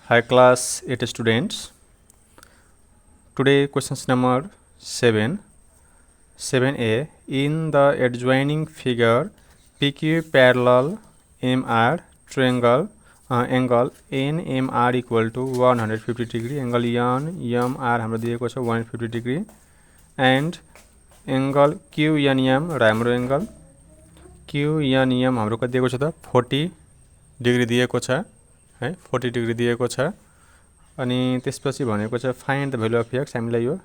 Hi class 8 students. Today questions number 7. 7a. In the adjoining figure, PQ parallel MR triangle angle NMR equal to 150 degree, angle NMR हाम्रो दिएको छ 150 degree and angle QNM र हाम्रो angle QNM हाम्रो कति दिएको छ त 40 degree दिएको छ है 40 degree दिएको छ। अनि त्यसपछि भनेको छ find the value of x, हामीलाई यो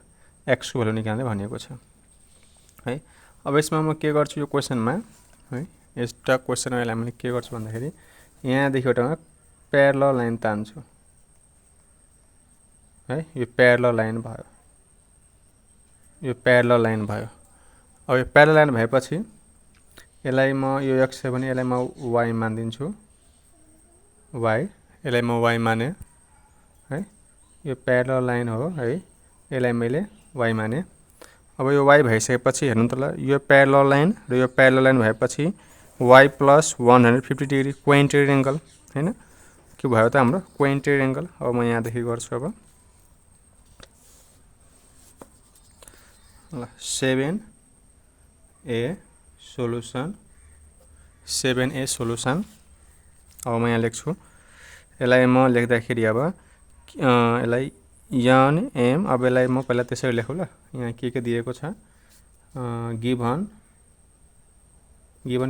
एक्स को भ्यालु निकाल्ने भनेको छ है। अब यसमा म के गर्छु यो क्वेसनमा है, यस्ता क्वेसन अहिले हामीले के गर्छु भन्दाखेरि यहाँदेखि एउटामा प्यारलल लाइन तान्छु है, यो प्यारलल लाइन भयो, यो प्यारलल लाइन भयो। अब यो प्यारलल लाइन भएपछि यसलाई म यो एक्स छ भने यसलाई म वाई मानिदिन्छु, वाई, यसलाई म वाई माने है, यो प्यारलल लाइन हो है, यसलाई मैले वाई माने। अब यो वाई भइसकेपछि हेर्नु त ल, यो प्यारलल लाइन र यो प्यारलल लाइन भएपछि Y plus 150 degree quadrant angle हैन, के भयो त हाम्रो क्वाड्रेंट एंगल। अब म यहाँदेखि गर्छु अब ल 7a सोलुसन, 7a सोलुसन। अब म यहाँ लेख्छु, यसलाई म लेख्दाखेरि अब यसलाई यन एम, अब यसलाई म पहिला त्यसरी लेखौँ ल। यहाँ के दिएको छ, गिभन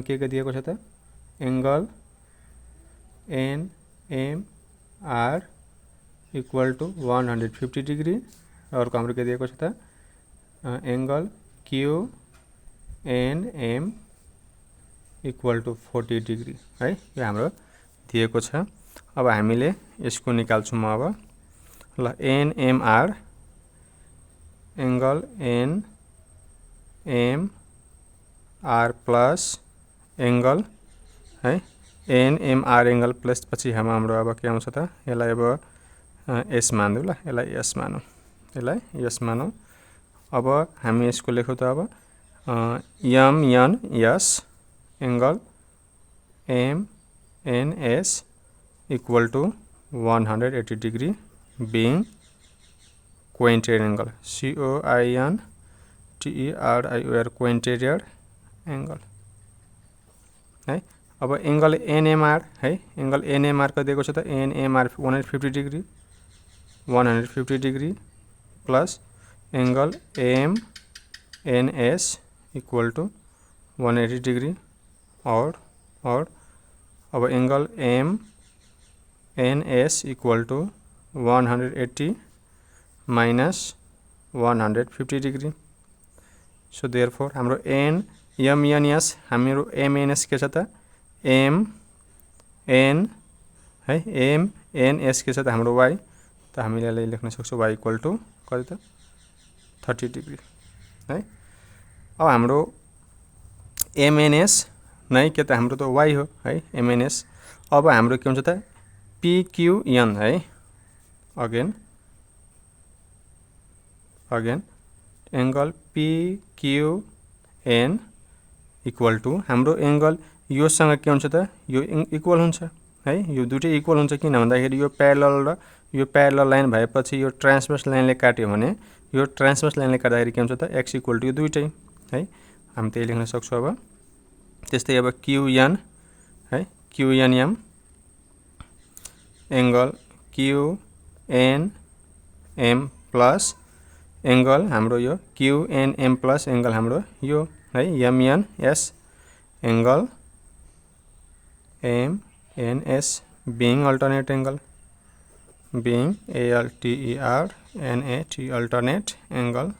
के दिएको छ त, angle N M R equal to 150 degree, अर्को हाम्रो के दिएको छ त angle Q N M equal to 40 degree है, यो हाम्रो दिएको छ। अब हामीले यसको निकाल्छु म अब ल, NMR angle N M R plus angle है, एनएमआर एंगल प्लस पछि हाम्रो अब के आउँछ त, यसलाई अब एस मानौँ ल, यसलाई एस मानौँ, यसलाई एस मानौँ। अब हामी यसको लेखौँ त अब M N S angle M N S equal to 180 degree being quadrant angle, COINTERIOR quadrant angle है। अब एंगल एनएमआर है, एंगल एनएमआर को दिएको छ त NMR 150 degree, 150 degree plus angle M NS equal to 180 degree और अब angle M NS equal to 180 minus 150 degree. So therefore हाम्रो एमएनएस, हाम्रो एमएनएस के छ त एम एन है, एम एनएस के छ त हाम्रो वाई, त हामीले यसलाई लेख्न सक्छौँ वाई इक्वल टू कति त 30 डिग्री है। अब हाम्रो एमएनएस नै के त हाम्रो त वाई हो है, एमएनएस। अब हाम्रो के हुन्छ त PQN है, again angle PQN equal to हाम्रो एंगल यो सँग के हुन्छ त, यो इक्वल हुन्छ है, यो दुटै इक्वल हुन्छ। किन भन्दाखेरि यो प्यारलल र यो प्यारलल लाइन भएपछि यो ट्रान्सभर्स लाइनले काट्यो भने यो ट्रान्सभर्स लाइनले काट्दाखेरि के हुन्छ त एक्स इक्वल टू यो दुइटै है, हामी त्यही लेख्न सक्छौँ। अब त्यस्तै अब QN है, QNM angle QNM plus angle हाम्रो यो QNM प्लस एंगल हाम्रो यो है MNS angle MNS being alternate angle, being ALTERNAT alternate angle,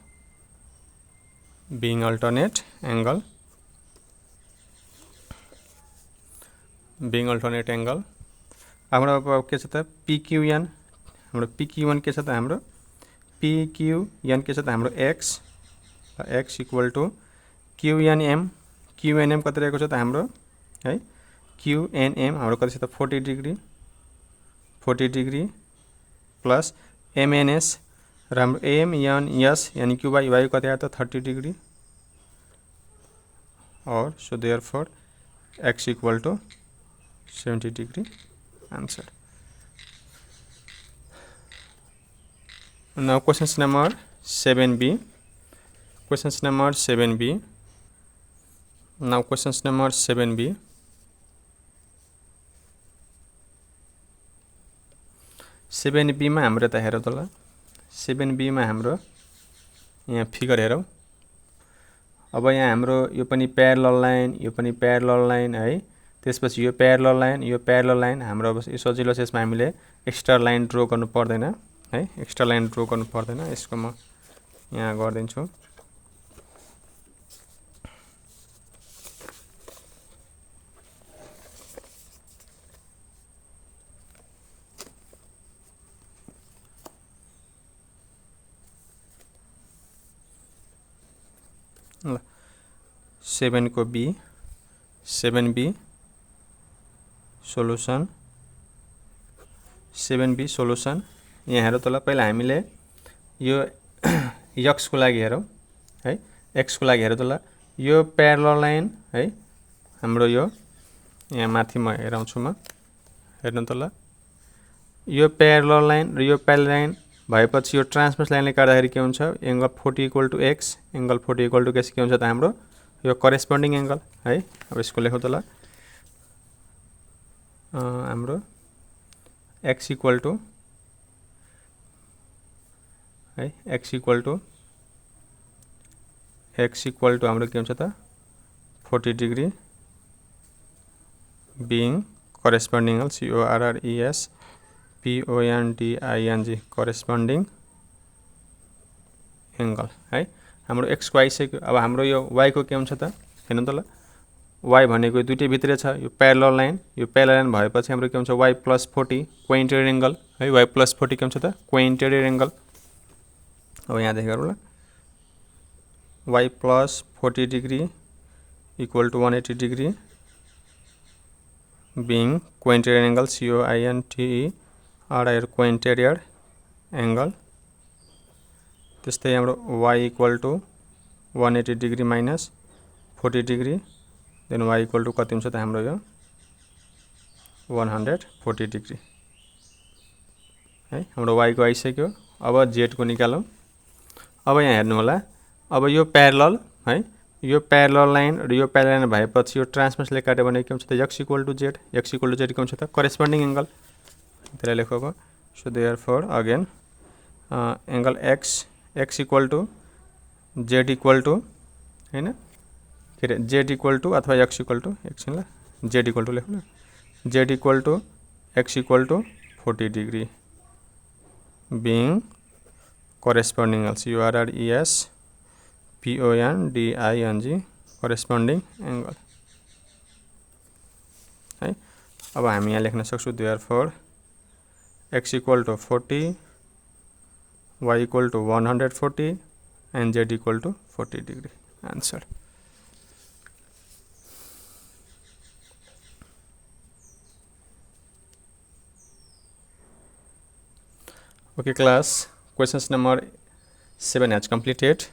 being alternate angle, being alternate angle। हाम्रो अब के छ त PQN, हाम्रो PQN के छ त हाम्रो PQN के छ त हाम्रो x, x equal to QNM, QNM कति रहेको छ त हाम्रो है, QNM हाम्रो कति छ त 40 डिग्री, 40 डिग्री प्लस MNS र हाम्रो MNS यानी कि वाई, वाई कति आयो त 30 डिग्री और so therefore x equal to 70 degree answer. Now questions number 7b. Questions number 7b. Now questions number 7b. 7b मा हाम्रो त हेरौँ त ल 7b मा हाम्रो यहाँ फिगर हेरौँ। अब यहाँ हाम्रो यो पनि प्यारलल लाइन, यो पनि प्यारलल लाइन है। त्यसपछि यो प्यारलल लाइन हाम्रो अब सजिलो छ, यसमा हामीले एक्स्ट्रा लाइन ड्र गर्नु पर्दैन है, एक्स्ट्रा लाइन ड्र गर्नु पर्दैन। यसको म यहाँ गर्दिन्छु। ल 7 को be, 7b solution, 7b solution. यहाँ हेरौँ त ल, पहिला हामीले यो x को लागि हेरौँ है, x को लागि हेरौँ त ल। यो प्यारलल लाइन है हाम्रो, यो यहाँ माथि म हेराउँछु, म हेर्नु त ल। यो प्यारलल लाइन र यो प्यारलल लाइन भएपछि यो ट्रान्सभर्स लाइनले काट्दाखेरि के हुन्छ, एंगल 40 = x, एंगल 40 = x के हुन्छ त हाम्रो यो करेस्पोन्डिङ एंगल है। अब यसको लेखौँ त ल, हाम्रो x = है, x = हाम्रो के हुन्छ त 40 degree being corresponding angle, CORRESPONDING corresponding angle है। हाम्रो x को आइसक्यो। अब हाम्रो यो y को के हुन्छ त हेर्नु त ल, y भनेको दुईटै भित्रै छ, यो प्यारलल लाइन भएपछि हाम्रो के हुन्छ y + 40 कोइन्टेरियर एंगल है, y + 40 के हुन्छ त कोइन्टेरियर एंगल। अब यहाँ देखेर ल, y + 40 degree = 180 degree being cointerior angle, COINTERIOR cointerior angle. त्यस्तै हाम्रो y = 180 degree minus 40 degree, then y = कति हुन्छ त हाम्रो यो 140 डिग्री है। हाम्रो y को आइसक्यो। अब z को निकालौँ। अब यहाँ हेर्नु होला, अब यो प्यारलल है, यो प्यारलल लाइन र यो प्यारलल लाइन भएपछि यो ट्रान्सभर्सले काट्यो भने के हुन्छ त x = z, x = z के हुन्छ त करेस्पोन्डिङ एंगल। त्यसलाई लेखौँ अब। So therefore again angle x = z हैन के रे, z अथवा x एकछिन ल, z लेखौँ ल, z x = 40 degree being corresponding angle, CORRESPONDING corresponding angle है। अब हामी यहाँ लेख्न सक्छौँ therefore x = 40, y = 140 and z = 40 degree. Answer. Okay class, questions number 7 has completed.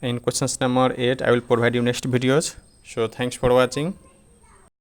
In questions number 8 I will provide you next videos. So thanks for watching.